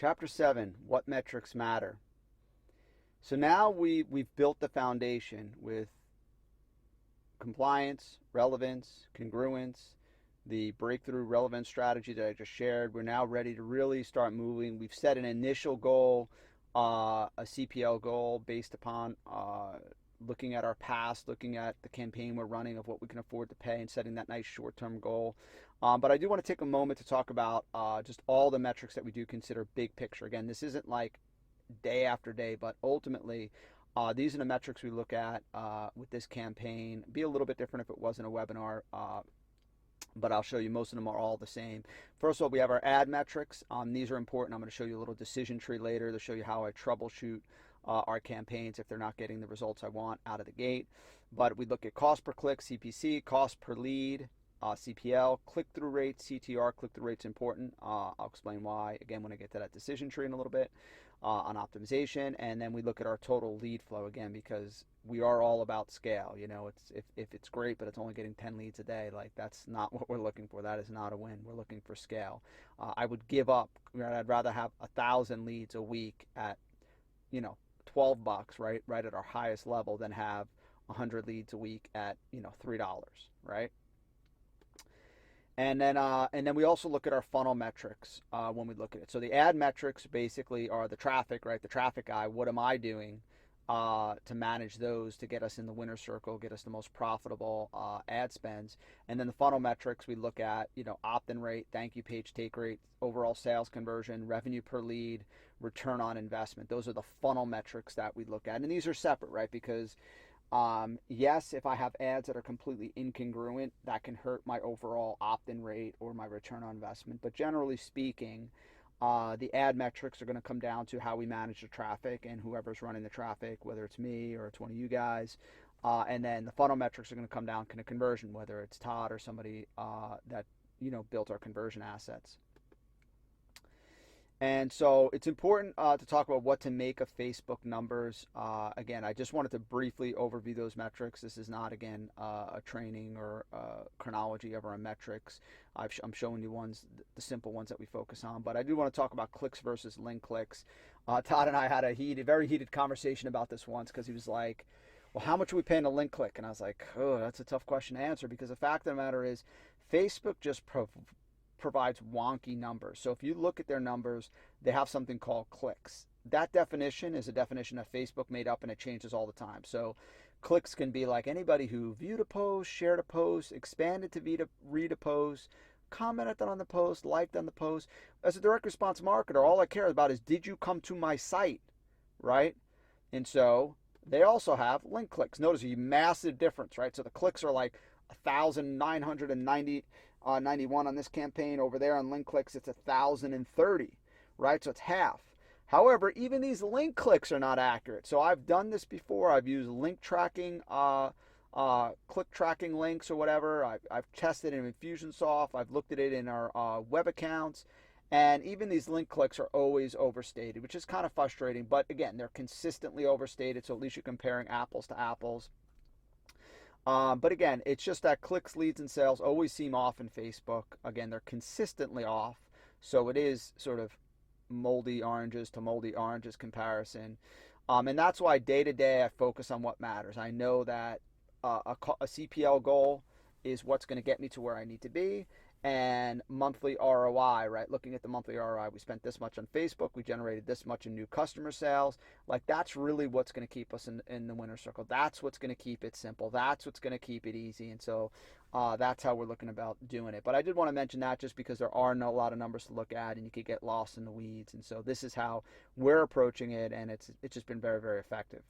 Chapter 7, What Metrics Matter. So now we've built the foundation with compliance, relevance, congruence, the breakthrough relevance strategy that I just shared. We're now ready to really start moving. We've set an initial goal, a CPL goal based upon looking at our past, looking at the campaign we're running of what we can afford to pay and setting that nice short-term goal. But I do want to take a moment to talk about just all the metrics that we do consider big picture. Again, this isn't like day after day, but ultimately these are the metrics we look at with this campaign. Be a little bit different if it wasn't a webinar, but I'll show you most of them are all the same. First of all, we have our ad metrics. These are important. I'm going to show you a little decision tree later to show you how I troubleshoot our campaigns if they're not getting the results I want out of the gate. But we look at cost per click, CPC, cost per lead, CPL, click-through rate, CTR. Click-through rate's important. I'll explain why, again, when I get to that decision tree in a little bit, on optimization. And then we look at our total lead flow, again, because we are all about scale. You know, it's if it's great, but it's only getting 10 leads a day, like that's not what we're looking for. That is not a win. We're looking for scale. I would give up. I'd rather have 1,000 leads a week at, $12, right at our highest level, than have 100 leads a week at, $3, right? And then we also look at our funnel metrics when we look at it. So the ad metrics basically are the traffic, right? The traffic eye. What am I doing to manage those to get us in the winner circle, get us the most profitable ad spends? And then the funnel metrics, we look at, opt-in rate, thank you page take rate, overall sales conversion, revenue per lead, return on investment. Those are the funnel metrics that we look at. And these are separate, right? Because yes, if I have ads that are completely incongruent, that can hurt my overall opt-in rate or my return on investment. But generally speaking, the ad metrics are going to come down to how we manage the traffic and whoever's running the traffic, whether it's me or it's one of you guys. And then the funnel metrics are going to come down to conversion, whether it's Todd or somebody that built our conversion assets. And so it's important to talk about what to make of Facebook numbers. Again, I just wanted to briefly overview those metrics. This is not, again, a training or chronology of our metrics. I'm showing you the simple ones that we focus on. But I do want to talk about clicks versus link clicks. Todd and I had a very heated conversation about this once because he was like, well, how much are we paying a link click? And I was like, oh, that's a tough question to answer, because the fact of the matter is Facebook just provides wonky numbers. So if you look at their numbers, they have something called clicks. That definition is a definition that Facebook made up, and it changes all the time. So clicks can be like anybody who viewed a post, shared a post, expanded to read a post, commented on the post, liked on the post. As a direct response marketer, all I care about is, did you come to my site, right? And so they also have link clicks. Notice a massive difference, right? So the clicks are like 1,991 on this campaign. Over there on link clicks, it's 1,030, right? So it's half. However, even these link clicks are not accurate. So I've done this before. I've used link tracking, click tracking links or whatever. I've tested it in Infusionsoft. I've looked at it in our web accounts. And even these link clicks are always overstated, which is kind of frustrating. But again, they're consistently overstated. So at least you're comparing apples to apples. But again, it's just that clicks, leads, and sales always seem off in Facebook. Again, they're consistently off. So it is sort of moldy oranges to moldy oranges comparison. And that's why day to day I focus on what matters. I know that a CPL goal is what's going to get me to where I need to be. And monthly ROI, right? Looking at the monthly ROI, we spent this much on Facebook, we generated this much in new customer sales. Like, that's really what's going to keep us in the winner circle. That's what's going to keep it simple. That's what's going to keep it easy. And so that's how we're looking about doing it. But I did want to mention that just because there are a lot of numbers to look at and you could get lost in the weeds. And so this is how we're approaching it, and it's just been very, very effective.